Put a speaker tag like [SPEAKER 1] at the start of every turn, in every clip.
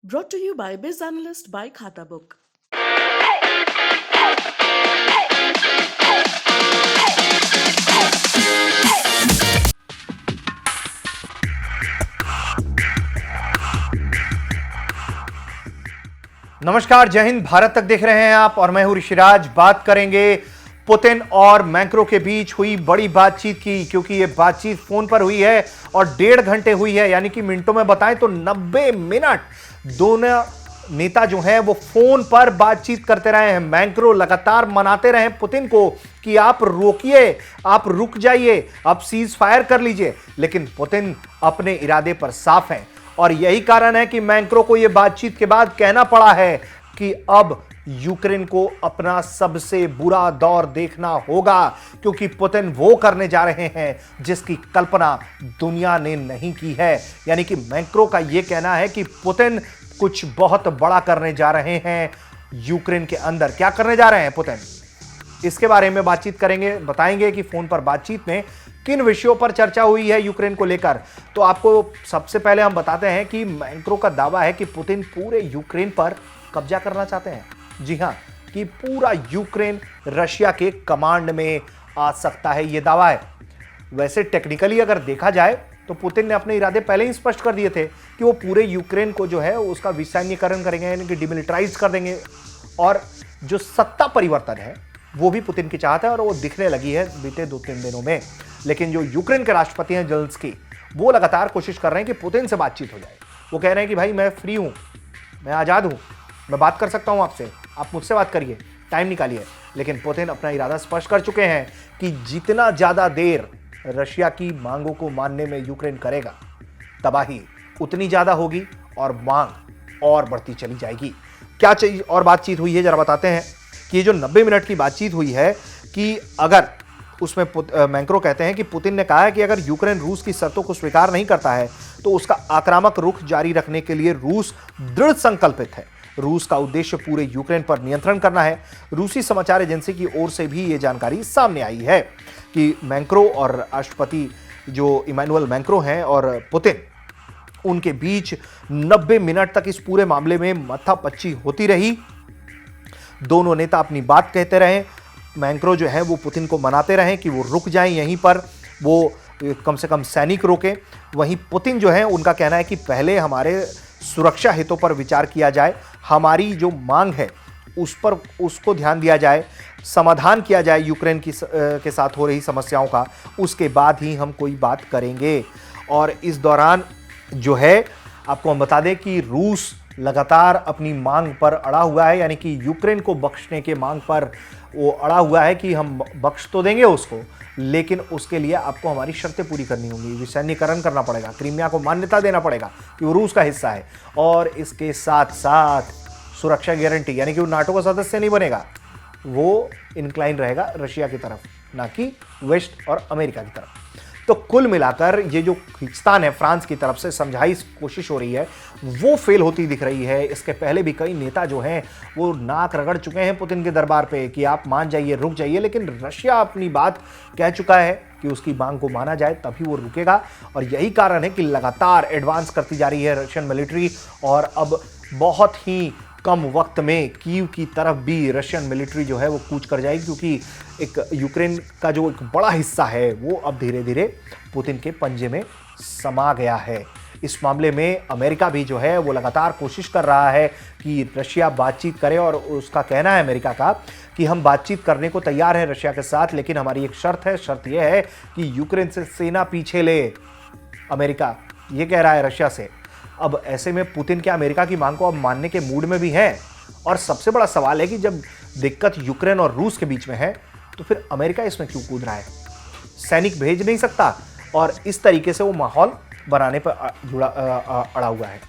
[SPEAKER 1] Brought to you by Biz Analyst by Khata Book.
[SPEAKER 2] नमस्कार, जय हिंद। भारत तक देख रहे हैं आप और मैं हूं ऋषिराज। बात करेंगे पुतिन और मैक्रो के बीच हुई बड़ी बातचीत की, क्योंकि यह बातचीत फोन पर हुई है और 1.5 घंटे हुई है, यानी कि मिनटों में बताएं तो 90 मिनट दोनों नेता जो हैं वो फोन पर बातचीत करते रहे हैं। मैक्रो लगातार मनाते रहे पुतिन को कि आप रोकिए, आप रुक जाइए, आप सीज फायर कर लीजिए, लेकिन पुतिन अपने इरादे पर साफ हैं और यही कारण है कि मैक्रो को यह बातचीत के बाद कहना पड़ा है कि अब यूक्रेन को अपना सबसे बुरा दौर देखना होगा, क्योंकि पुतिन वो करने जा रहे हैं जिसकी कल्पना दुनिया ने नहीं की है। यानी कि मैक्रो का यह कहना है कि पुतिन कुछ बहुत बड़ा करने जा रहे हैं यूक्रेन के अंदर। क्या करने जा रहे हैं पुतिन, इसके बारे में बातचीत करेंगे, बताएंगे कि फोन पर बातचीत में किन विषयों पर चर्चा हुई है यूक्रेन को लेकर। तो आपको सबसे पहले हम बताते हैं कि मैक्रो का दावा है कि पुतिन पूरे यूक्रेन पर कब्जा करना चाहते हैं। जी हां, कि पूरा यूक्रेन रशिया के कमांड में आ सकता है, यह दावा है। वैसे टेक्निकली अगर देखा जाए तो पुतिन ने अपने इरादे पहले ही स्पष्ट कर दिए थे कि वो पूरे यूक्रेन को जो है उसका विसैन्यीकरण करेंगे, यानी कि डिमिलिटराइज कर देंगे। और जो सत्ता परिवर्तन है वो भी पुतिन की चाहत है और वो दिखने लगी है बीते 2-3 दिनों में। लेकिन जो यूक्रेन के राष्ट्रपति हैं ज़ेलेंस्की, वो लगातार कोशिश कर रहे हैं कि पुतिन से बातचीत हो जाए। वो कह रहे हैं कि भाई मैं फ्री हूं, मैं आज़ाद हूं, मैं बात कर सकता हूं आपसे, आप मुझसे बात करिए, टाइम निकालिए। लेकिन पुतिन अपना इरादा स्पष्ट कर चुके हैं कि जितना ज़्यादा देर रशिया की मांगों को मानने में यूक्रेन करेगा, तबाही उतनी ज़्यादा होगी और मांग और बढ़ती चली जाएगी। क्या चीज़ और बातचीत हुई है जरा बताते हैं कि ये जो 90 मिनट की बातचीत हुई है कि अगर उसमें मैक्रो कहते हैं कि पुतिन ने कहा है कि अगर यूक्रेन रूस की शर्तों को स्वीकार नहीं करता है तो उसका आक्रामक रुख जारी रखने के लिए रूस दृढ़ संकल्पित है। रूस का उद्देश्य पूरे यूक्रेन पर नियंत्रण करना है। रूसी समाचार एजेंसी की ओर से भी ये जानकारी सामने आई है कि मैक्रो और राष्ट्रपति जो इमैनुअल मैक्रो हैं और पुतिन, उनके बीच 90 मिनट तक इस पूरे मामले में माथापच्ची होती रही। दोनों नेता अपनी बात कहते रहे। मैक्रो जो है वो पुतिन को मनाते रहे कि वो रुक जाएं, यहीं पर वो कम से कम सैनिक रोके। वहीं पुतिन जो है उनका कहना है कि पहले हमारे सुरक्षा हितों पर विचार किया जाए, हमारी जो मांग है उस पर उसको ध्यान दिया जाए, समाधान किया जाए यूक्रेन के साथ हो रही समस्याओं का, उसके बाद ही हम कोई बात करेंगे। और इस दौरान जो है आपको हम बता दें कि रूस लगातार अपनी मांग पर अड़ा हुआ है, यानी कि यूक्रेन को बख्शने के मांग पर वो अड़ा हुआ है कि हम बख्श तो देंगे उसको, लेकिन उसके लिए आपको हमारी शर्तें पूरी करनी होंगी, विसैन्यीकरण करना पड़ेगा, क्रीमिया को मान्यता देना पड़ेगा कि वो रूस का हिस्सा है, और इसके साथ साथ सुरक्षा गारंटी, यानी कि वो नाटो का सदस्य नहीं बनेगा, वो इनक्लाइन रहेगा रशिया की तरफ, ना कि वेस्ट और अमेरिका की तरफ। तो कुल मिलाकर ये जो खींचतान है फ्रांस की तरफ से समझाई कोशिश हो रही है वो फेल होती दिख रही है। इसके पहले भी कई नेता जो हैं वो नाक रगड़ चुके हैं पुतिन के दरबार पे कि आप मान जाइए, रुक जाइए, लेकिन रशिया अपनी बात कह चुका है कि उसकी मांग को माना जाए तभी वो रुकेगा। और यही कारण है कि लगातार एडवांस करती जा रही है रशियन मिलिट्री, और अब बहुत ही कम वक्त में कीव की तरफ भी रशियन मिलिट्री जो है वो कूच कर जाएगी, क्योंकि एक यूक्रेन का जो एक बड़ा हिस्सा है वो अब धीरे धीरे पुतिन के पंजे में समा गया है। इस मामले में अमेरिका भी जो है वो लगातार कोशिश कर रहा है कि रशिया बातचीत करे, और उसका कहना है अमेरिका का कि हम बातचीत करने को तैयार है रशिया के साथ, लेकिन हमारी एक शर्त है, शर्त यह है कि यूक्रेन से सेना पीछे ले। अमेरिका ये कह रहा है रशिया से। अब ऐसे में पुतिन क्या अमेरिका की मांग को अब मानने के मूड में भी है? और सबसे बड़ा सवाल है कि जब दिक्कत यूक्रेन और रूस के बीच में है तो फिर अमेरिका इसमें क्यों कूद रहा है? सैनिक भेज नहीं सकता, और इस तरीके से वो माहौल बनाने पर अड़ा हुआ है।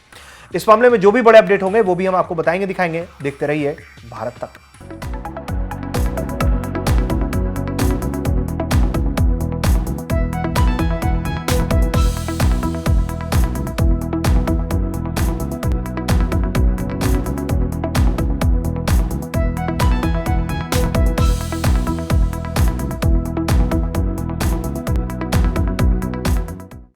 [SPEAKER 2] इस मामले में जो भी बड़े अपडेट होंगे वो भी हम आपको बताएंगे, दिखाएंगे। देखते रहिए भारत तक।